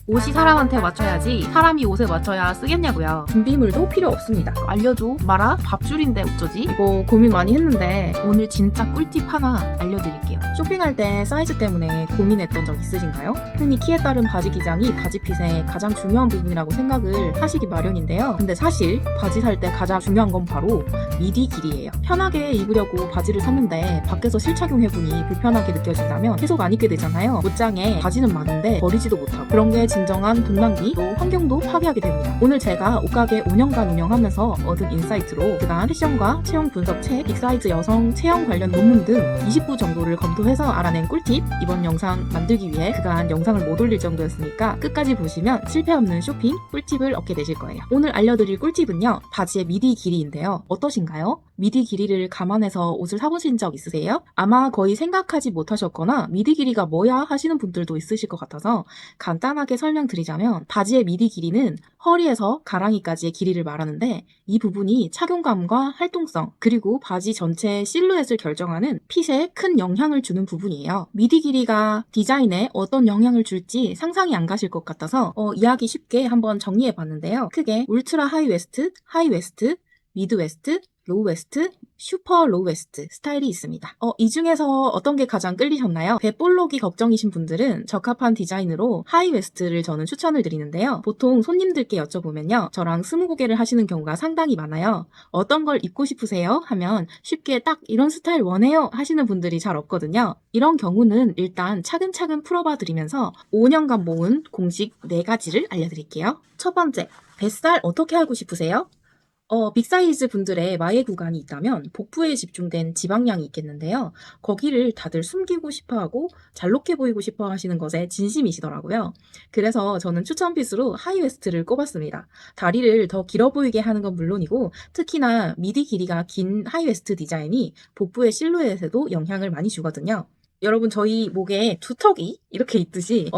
옷이 사람한테 맞춰야지 사람이 옷에 맞춰야 쓰겠냐고요. 준비물도 필요 없습니다. 알려줘. 마라? 밥줄인데 어쩌지? 이거 고민 많이 했는데 오늘 진짜 꿀팁 하나 알려드릴게요. 쇼핑할 때 사이즈 때문에 고민했던 적 있으신가요? 흔히 키에 따른 바지 기장이 바지 핏의 가장 중요한 부분이라고 생각을 하시기 마련인데요. 근데 사실 바지 살 때 가장 중요한 건 바로 미디 길이예요. 편하게 입으려고 바지를 샀는데 밖에서 실착용해보니 불편하게 느껴진다면 계속 안 입게 되잖아요. 옷장에 바지는 많은데 버리지도 못하고 그런 게 진정한 동남기, 또 환경도 파괴하게 됩니다. 오늘 제가 옷가게 5년간 운영하면서 얻은 인사이트로 그간 패션과 체형 분석 책, 빅사이즈 여성 체형 관련 논문 등 20부 정도를 검토해서 알아낸 꿀팁, 이번 영상 만들기 위해 그간 영상을 못 올릴 정도였으니까 끝까지 보시면 실패 없는 쇼핑 꿀팁을 얻게 되실 거예요. 오늘 알려드릴 꿀팁은요, 바지의 미디 길이인데요. 어떠신가요? 미디 길이를 감안해서 옷을 사보신 적 있으세요? 아마 거의 생각하지 못하셨거나 미디 길이가 뭐야 하시는 분들도 있으실 것 같아서 간단하게 설명드리자면, 바지의 미디 길이는 허리에서 가랑이까지의 길이를 말하는데, 이 부분이 착용감과 활동성, 그리고 바지 전체의 실루엣을 결정하는 핏에 큰 영향을 주는 부분이에요. 미디 길이가 디자인에 어떤 영향을 줄지 상상이 안 가실 것 같아서 이해하기 쉽게 한번 정리해 봤는데요. 크게 울트라 하이 웨스트, 하이 웨스트, 미드 웨스트, 로우 웨스트, 슈퍼 로우 웨스트 스타일이 있습니다. 이 중에서 어떤 게 가장 끌리셨나요? 배볼록이 걱정이신 분들은 적합한 디자인으로 하이 웨스트를 저는 추천을 드리는데요. 보통 손님들께 여쭤보면요, 저랑 스무고개를 하시는 경우가 상당히 많아요. 어떤 걸 입고 싶으세요? 하면 쉽게 딱 이런 스타일 원해요 하시는 분들이 잘 없거든요. 이런 경우는 일단 차근차근 풀어봐 드리면서 5년간 모은 공식 4가지를 알려드릴게요. 첫 번째, 뱃살 어떻게 하고 싶으세요? 빅사이즈 분들의 마의 구간이 있다면 복부에 집중된 지방량이 있겠는데요. 거기를 다들 숨기고 싶어하고 잘록해 보이고 싶어 하시는 것에 진심이시더라고요. 그래서 저는 추천핏으로 하이웨스트를 꼽았습니다. 다리를 더 길어 보이게 하는 건 물론이고, 특히나 미디 길이가 긴 하이웨스트 디자인이 복부의 실루엣에도 영향을 많이 주거든요. 여러분, 저희 목에 두턱이 이렇게 있듯이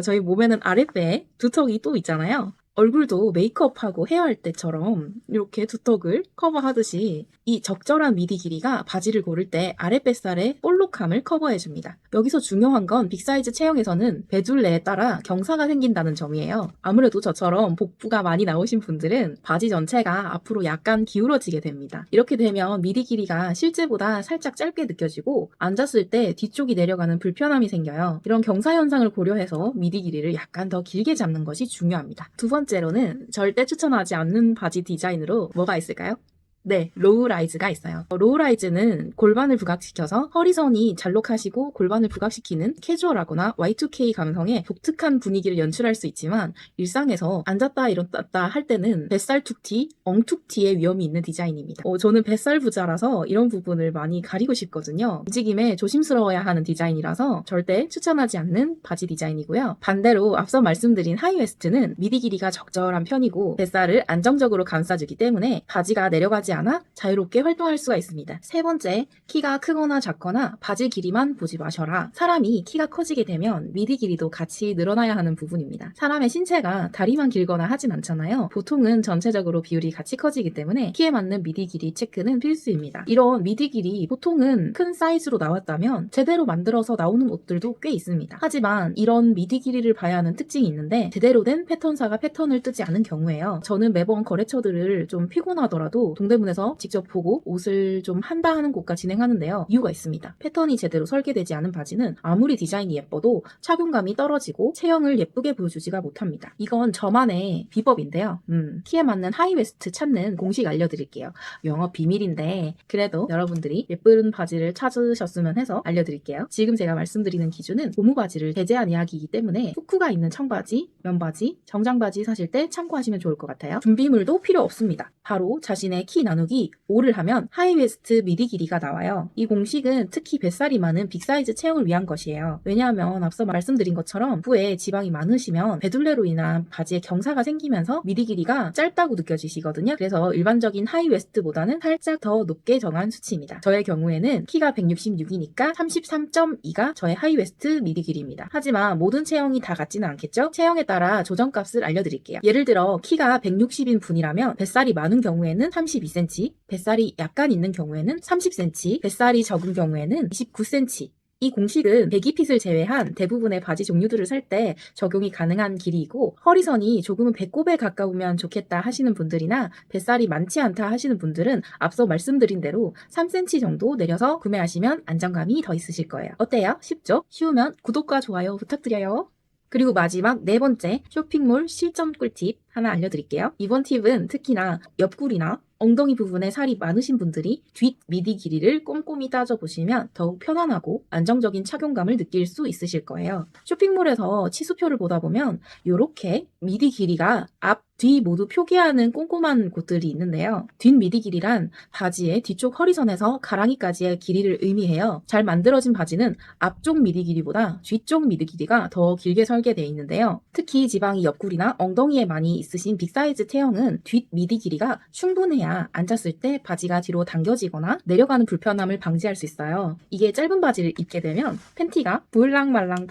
저희 몸에는 아랫배에 두턱이 또 있잖아요. 얼굴도 메이크업하고 헤어할 때처럼 이렇게 두턱을 커버하듯이 이 적절한 미디 길이가 바지를 고를 때 아랫뱃살의 볼록함을 커버해줍니다. 여기서 중요한 건 빅사이즈 체형에서는 배둘레에 따라 경사가 생긴다는 점이에요. 아무래도 저처럼 복부가 많이 나오신 분들은 바지 전체가 앞으로 약간 기울어지게 됩니다. 이렇게 되면 미디 길이가 실제보다 살짝 짧게 느껴지고 앉았을 때 뒤쪽이 내려가는 불편함이 생겨요. 이런 경사 현상을 고려해서 미디 길이를 약간 더 길게 잡는 것이 중요합니다. 두 번째로는 절대 추천하지 않는 바지 디자인으로 뭐가 있을까요? 네, 로우라이즈가 있어요. 로우라이즈는 골반을 부각시켜서 허리선이 잘록하시고 골반을 부각시키는 캐주얼하거나 Y2K 감성의 독특한 분위기를 연출할 수 있지만, 일상에서 앉았다 일어났다 할 때는 뱃살 툭티, 엉툭티의 위험이 있는 디자인입니다. 저는 뱃살 부자라서 이런 부분을 많이 가리고 싶거든요. 움직임에 조심스러워야 하는 디자인이라서 절대 추천하지 않는 바지 디자인이고요. 반대로 앞서 말씀드린 하이웨스트는 미디 길이가 적절한 편이고 뱃살을 안정적으로 감싸주기 때문에 바지가 내려가지 않아 자유롭게 활동할 수가 있습니다. 세 번째, 키가 크거나 작거나 바지 길이만 보지 마셔라. 사람이 키가 커지게 되면 미디 길이도 같이 늘어나야 하는 부분입니다. 사람의 신체가 다리만 길거나 하진 않잖아요. 보통은 전체적으로 비율이 같이 커지기 때문에 키에 맞는 미디 길이 체크는 필수입니다. 이런 미디 길이 보통은 큰 사이즈로 나왔다면 제대로 만들어서 나오는 옷들도 꽤 있습니다. 하지만 이런 미디 길이를 봐야 하는 특징이 있는데, 제대로 된 패턴사가 패턴을 뜨지 않은 경우에요. 저는 매번 거래처들을 좀 피곤하더라도 동대문에서 직접 보고 옷을 좀 한다 하는 곳과 진행하는데요. 이유가 있습니다. 패턴이 제대로 설계되지 않은 바지는 아무리 디자인이 예뻐도 착용감이 떨어지고 체형을 예쁘게 보여주지가 못합니다. 이건 저만의 비법인데요. 키에 맞는 하이웨스트 찾는 공식 알려드릴게요. 영업 비밀인데 그래도 여러분들이 예쁜 바지를 찾으셨으면 해서 알려드릴게요. 지금 제가 말씀드리는 기준은 고무 바지를 배제한 이야기이기 때문에 후크가 있는 청바지, 면바지, 정장바지 사실 때 참고하시면 좋을 것 같아요. 준비물도 필요 없습니다. 바로 자신의 키 나누기 5를 하면 하이웨스트 미디 길이가 나와요. 이 공식은 특히 뱃살이 많은 빅사이즈 체형을 위한 것이에요. 왜냐하면 앞서 말씀드린 것처럼 부에 지방이 많으시면 배둘레로 인한 바지에 경사가 생기면서 미디 길이가 짧다고 느껴지시거든요. 그래서 일반적인 하이웨스트보다는 살짝 더 높게 정한 수치입니다. 저의 경우에는 키가 166이니까 33.2가 저의 하이웨스트 미디 길이입니다. 하지만 모든 체형이 다 같지는 않겠죠? 체형에 따라 조정값을 알려드릴게요. 예를 들어 키가 160인 분이라면 뱃살이 많은 경우에는 32cm, 뱃살이 약간 있는 경우에는 30cm, 뱃살이 적은 경우에는 29cm, 이 공식은 베기핏을 제외한 대부분의 바지 종류들을 살 때 적용이 가능한 길이이고, 허리선이 조금은 배꼽에 가까우면 좋겠다 하시는 분들이나 뱃살이 많지 않다 하시는 분들은 앞서 말씀드린 대로 3cm 정도 내려서 구매하시면 안정감이 더 있으실 거예요. 어때요? 쉽죠? 쉬우면 구독과 좋아요 부탁드려요. 그리고 마지막 네 번째 쇼핑몰 실전 꿀팁 하나 알려드릴게요. 이번 팁은 특히나 옆구리나 엉덩이 부분에 살이 많으신 분들이 뒷 미디 길이를 꼼꼼히 따져보시면 더욱 편안하고 안정적인 착용감을 느낄 수 있으실 거예요. 쇼핑몰에서 치수표를 보다 보면 이렇게 미디 길이가 앞, 뒤 모두 표기하는 꼼꼼한 곳들이 있는데요. 뒷 미디 길이란 바지의 뒤쪽 허리선에서 가랑이까지의 길이를 의미해요. 잘 만들어진 바지는 앞쪽 미디 길이보다 뒤쪽 미디 길이가 더 길게 설계되어 있는데요. 특히 지방이 옆구리나 엉덩이에 많이 있으신 빅사이즈 체형은 뒷 미디 길이가 충분해야 앉았을 때 바지가 뒤로 당겨지거나 내려가는 불편함을 방지할 수 있어요. 이게 짧은 바지를 입게 되면 팬티가 보일랑말랑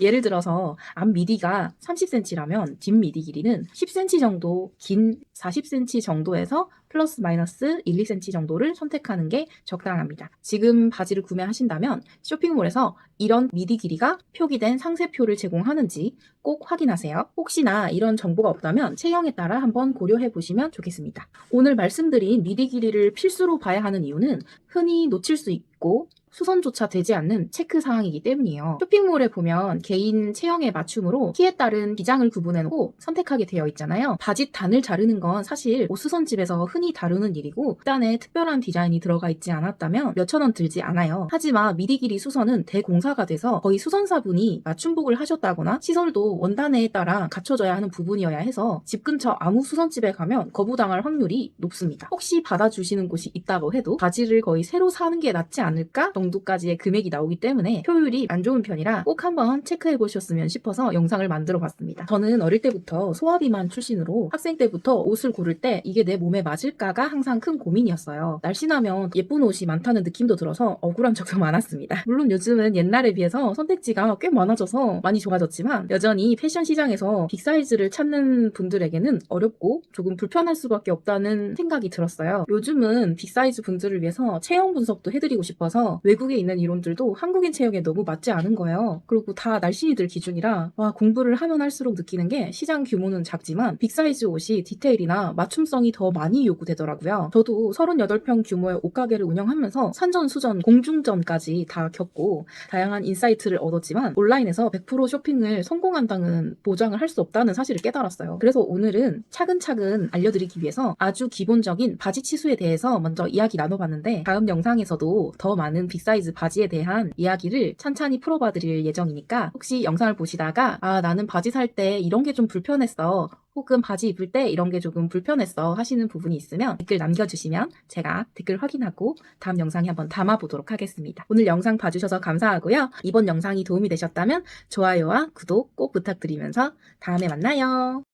예를 들어서 앞 미디가 30cm라면 뒷 미디 길이는 10cm 정도 긴 40cm 정도에서 플러스 마이너스 1, 2cm 정도를 선택하는 게 적당합니다. 지금 바지를 구매하신다면 쇼핑몰에서 이런 미디 길이가 표기된 상세표를 제공하는지 꼭 확인하세요. 혹시나 이런 정보가 없다면 체형에 따라 한번 고려해 보시면 좋겠습니다. 오늘 말씀드린 미디 길이를 필수로 봐야 하는 이유는 흔히 놓칠 수 있고 수선조차 되지 않는 체크 사항이기 때문이에요. 쇼핑몰에 보면 개인 체형에 맞춤으로 키에 따른 기장을 구분해놓고 선택하게 되어 있잖아요. 바지 단을 자르는 건 사실 옷 수선집에서 흔히 다루는 일이고 극단에 특별한 디자인이 들어가 있지 않았다면 몇천 원 들지 않아요. 하지만 미디 길이 수선은 대공사가 돼서 거의 수선사분이 맞춤복을 하셨다거나 시설도 원단에 따라 갖춰져야 하는 부분이어야 해서 집 근처 아무 수선집에 가면 거부당할 확률이 높습니다. 혹시 받아주시는 곳이 있다고 해도 바지를 거의 새로 사는 게 낫지 않을까 정도까지의 금액이 나오기 때문에 효율이 안 좋은 편이라 꼭 한번 체크해 보셨으면 싶어서 영상을 만들어 봤습니다. 저는 어릴 때부터 소아비만 출신으로 학생 때부터 옷을 고를 때 이게 내 몸에 맞을까가 항상 큰 고민이었어요. 날씬하면 예쁜 옷이 많다는 느낌도 들어서 억울한 적도 많았습니다. 물론 요즘은 옛날에 비해서 선택지가 꽤 많아져서 많이 좋아졌지만 여전히 패션 시장에서 빅사이즈를 찾는 분들에게는 어렵고 조금 불편할 수밖에 없다는 생각이 들었어요. 요즘은 빅사이즈 분들을 위해서 체형 분석도 해드리고 싶어서 외국에 있는 이론들도 한국인 체형에 너무 맞지 않은 거예요. 그리고 다 날씬이들 기준이라 공부를 하면 할수록 느끼는 게 시장 규모는 작지만 빅사이즈 옷이 디테일이나 맞춤성이 더 많이 요구되더라고요. 저도 38평 규모의 옷가게를 운영하면서 산전수전, 공중전까지 다 겪고 다양한 인사이트를 얻었지만 온라인에서 100% 쇼핑을 성공한다는 보장을 할 수 없다는 사실을 깨달았어요. 그래서 오늘은 차근차근 알려드리기 위해서 아주 기본적인 바지 치수에 대해서 먼저 이야기 나눠봤는데 다음 영상에서도 더 많은 빅사이즈 바지에 대한 이야기를 찬찬히 풀어봐 드릴 예정이니까 혹시 영상을 보시다가 나는 바지 살 때 이런 게 좀 불편했어 혹은 바지 입을 때 이런 게 조금 불편했어 하시는 부분이 있으면 댓글 남겨주시면 제가 댓글 확인하고 다음 영상에 한번 담아보도록 하겠습니다. 오늘 영상 봐주셔서 감사하고요. 이번 영상이 도움이 되셨다면 좋아요와 구독 꼭 부탁드리면서 다음에 만나요.